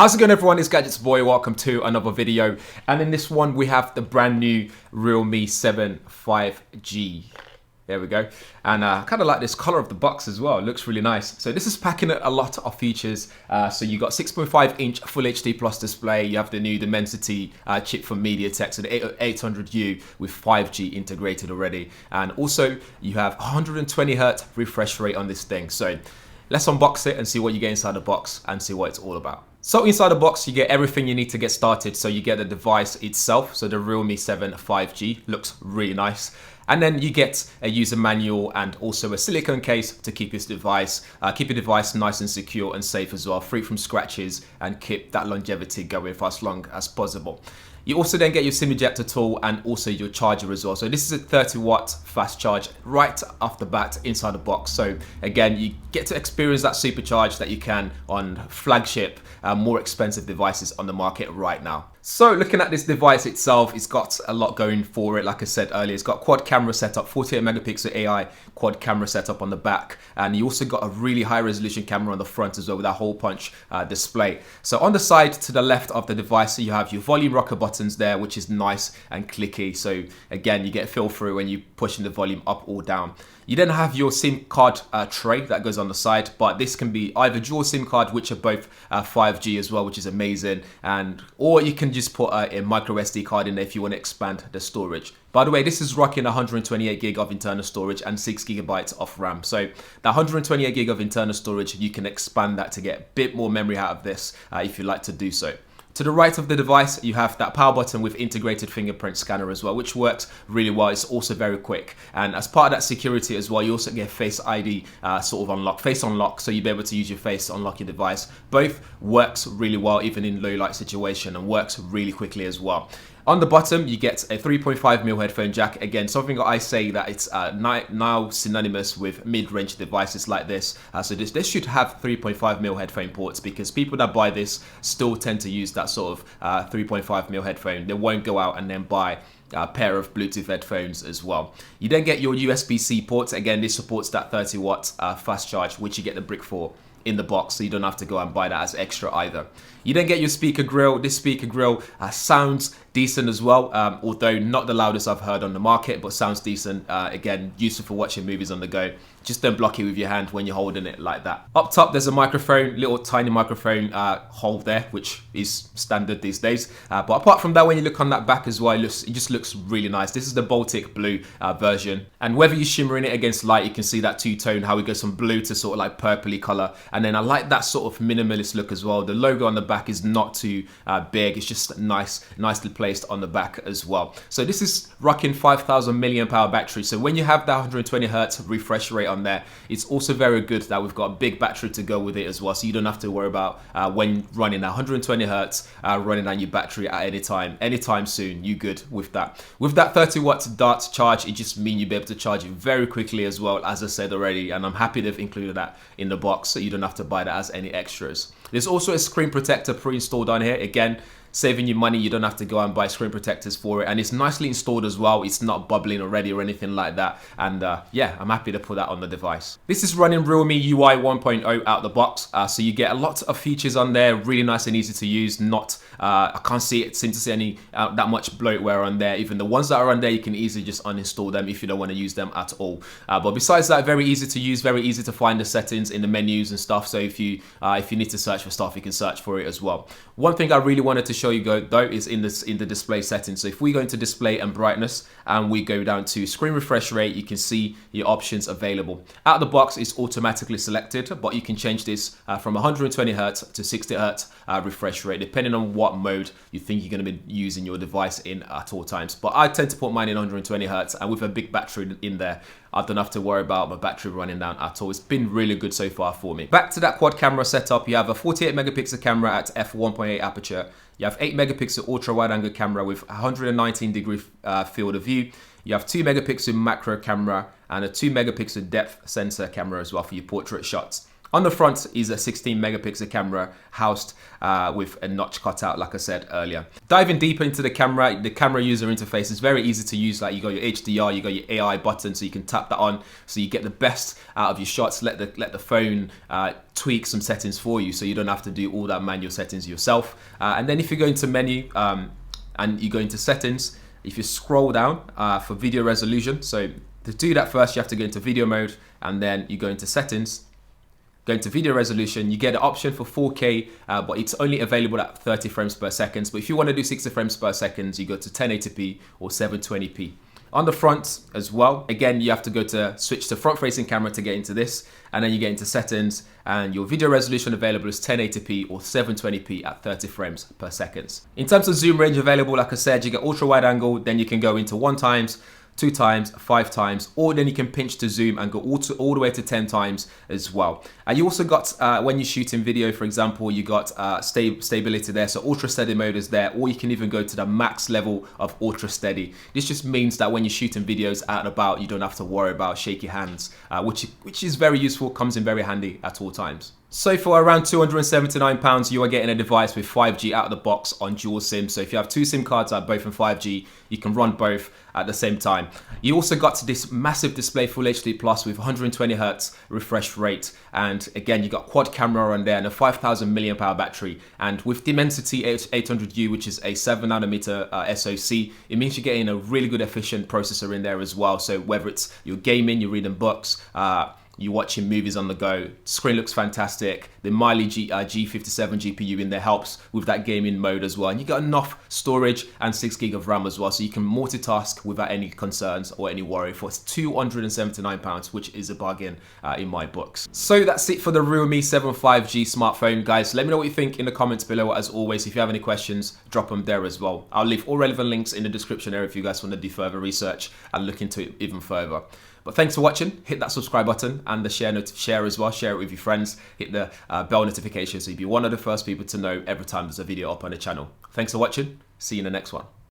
How's it going, everyone? It's Gadgets Boy. Welcome to another video. And in this one, we have the brand new Realme 7 5G. There we go. And I kind of like this color of the box as well. It looks really nice. So this is packing a lot of features. So you got 6.5-inch Full HD Plus display. You have the new Dimensity chip from MediaTek, so the 800U with 5G integrated already. And also you have 120 Hz refresh rate on this thing. So let's unbox it and see what you get inside the box and see what it's all about. So inside the box, you get everything you need to get started. So you get the device itself. So the Realme 7 5G looks really nice. And then you get a user manual and also a silicone case to keep your device nice and secure and safe as well, free from scratches, and keep that longevity going for as long as possible. You also then get your SIM ejector tool and also your charger as well. So this is a 30-watt fast charge right off the bat inside the box. So again, you get to experience that supercharge that you can on flagship, more expensive devices on the market right now. So looking at this device itself, it's got a lot going for it. Like I said earlier, it's got quad camera setup, 48 megapixel AI quad camera setup on the back. And you also got a really high resolution camera on the front as well with that hole punch display. So on the side to the left of the device, you have your volume rocker buttons there, which is nice and clicky. So again, you get feel through when you're pushing the volume up or down. You then have your SIM card tray that goes on the side, but this can be either dual SIM card, which are both 5G as well, which is amazing, or you can just put a microSD card in there if you want to expand the storage. By the way, this is rocking 128 gig of internal storage and 6 gigabytes of RAM. So that 128 gig of internal storage, you can expand that to get a bit more memory out of this if you like to do so. To the right of the device, you have that power button with integrated fingerprint scanner as well, which works really well. It's also very quick. And as part of that security as well, you also get Face ID sort of unlock, face unlock, so you'll be able to use your face to unlock your device. Both works really well, even in low light situation, and works really quickly as well. On the bottom, you get a 3.5mm headphone jack. Again, something that I say that it's now synonymous with mid-range devices like this. So this should have 3.5mm headphone ports, because people that buy this still tend to use that sort of 3.5mm headphone. They won't go out and then buy a pair of Bluetooth headphones as well. You then get your USB-C ports. Again, this supports that 30-watt fast charge, which you get the brick for in the box, so you don't have to go and buy that as extra either. You then get your speaker grill. This speaker grill sounds decent as well, although not the loudest I've heard on the market, but sounds decent. Again, useful for watching movies on the go. Just don't block it with your hand when you're holding it like that. Up top, there's a microphone, little tiny microphone hole there, which is standard these days. But apart from that, when you look on that back as well, it just looks really nice. This is the Baltic blue version. And whether you're shimmering it against light, you can see that two-tone, how it goes from blue to sort of like purpley color. And then I like that sort of minimalist look as well. The logo on the back is not too big. It's just nicely placed on the back as well. So this is rocking 5,000 mAh battery. So when you have that 120 Hz refresh rate on there, it's also very good that we've got a big battery to go with it as well. So you don't have to worry about when running at 120 Hz, running on your battery at anytime soon. You good with that. With that 30-watt dart charge, it just means you'll be able to charge it very quickly as well, as I said already. And I'm happy they've included that in the box, so you don't have to buy that as any extras. There's also a screen protector pre-installed on here. Again, saving you money, you don't have to go and buy screen protectors for it, and it's nicely installed as well. It's not bubbling already or anything like that, and yeah, I'm happy to put that on the device. This is running Realme UI 1.0 out the box, so you get a lot of features on there, really nice and easy to use. I can't seem to see any that much bloatware on there. Even the ones that are on there, you can easily just uninstall them if you don't want to use them at all. But besides that, very easy to use, very easy to find the settings in the menus and stuff. So if you need to search for stuff, you can search for it as well. One thing I really wanted to show you though is in the display settings. So if we go into display and brightness and we go down to screen refresh rate, you can see your options available. Out of the box, it's automatically selected, but you can change this from 120 Hz to 60 Hz refresh rate, depending on what mode you think you're going to be using your device in at all times. But I tend to put mine in 120 Hz, and with a big battery in there, I don't have to worry about my battery running down at all. It's been really good so far for me. Back to that quad camera setup, you have a 48 megapixel camera at f1.8 aperture. You have 8 megapixel ultra wide angle camera with 119 degree field of view. You have 2 megapixel macro camera and a 2 megapixel depth sensor camera as well for your portrait shots. On the front is a 16 megapixel camera housed with a notch cutout, like I said earlier. Diving deeper into the camera user interface is very easy to use. Like you got your HDR, you got your AI button, so you can tap that on, so you get the best out of your shots. Let the phone tweak some settings for you, so you don't have to do all that manual settings yourself. And then if you go into menu and you go into settings, if you scroll down for video resolution, so to do that first you have to go into video mode, and then you go into settings. Go into video resolution, you get an option for 4K, but it's only available at 30 frames per second. But if you want to do 60 frames per second, you go to 1080p or 720p. On the front as well, again, you have to go to switch to front facing camera to get into this, and then you get into settings, and your video resolution available is 1080p or 720p at 30 frames per second. In terms of zoom range available, like I said, you get ultra wide angle, then you can go into 1x, 2x, 5x, or then you can pinch to zoom and go all the way to 10 times as well. And you also got, when you shoot in video, for example, you got stability there, so ultra steady mode is there, or you can even go to the max level of ultra steady. This just means that when you're shooting videos out and about, you don't have to worry about shaky hands, which is very useful, comes in very handy at all times. So for around £279, you are getting a device with 5G out of the box on dual SIM. So if you have two SIM cards that are both in 5G, you can run both at the same time. You also got this massive display Full HD Plus with 120 Hz refresh rate. And again, you got quad camera on there and a 5,000 mAh battery. And with Dimensity 800U, which is a 7nm SoC, it means you're getting a really good efficient processor in there as well. So whether it's you're gaming, you're reading books, you're watching movies on the go, screen looks fantastic. The Mali-G57 GPU in there helps with that gaming mode as well. And you got enough storage and 6 GB of RAM as well, so you can multitask without any concerns or any worry for £279, which is a bargain in my books. So that's it for the Realme 7 5G smartphone, guys. Let me know what you think in the comments below. As always, if you have any questions, drop them there as well. I'll leave all relevant links in the description area if you guys want to do further research and look into it even further. But thanks for watching. Hit that subscribe button and the share as well. Share it with your friends. Hit the bell notification so you'll be one of the first people to know every time there's a video up on the channel. Thanks for watching. See you in the next one.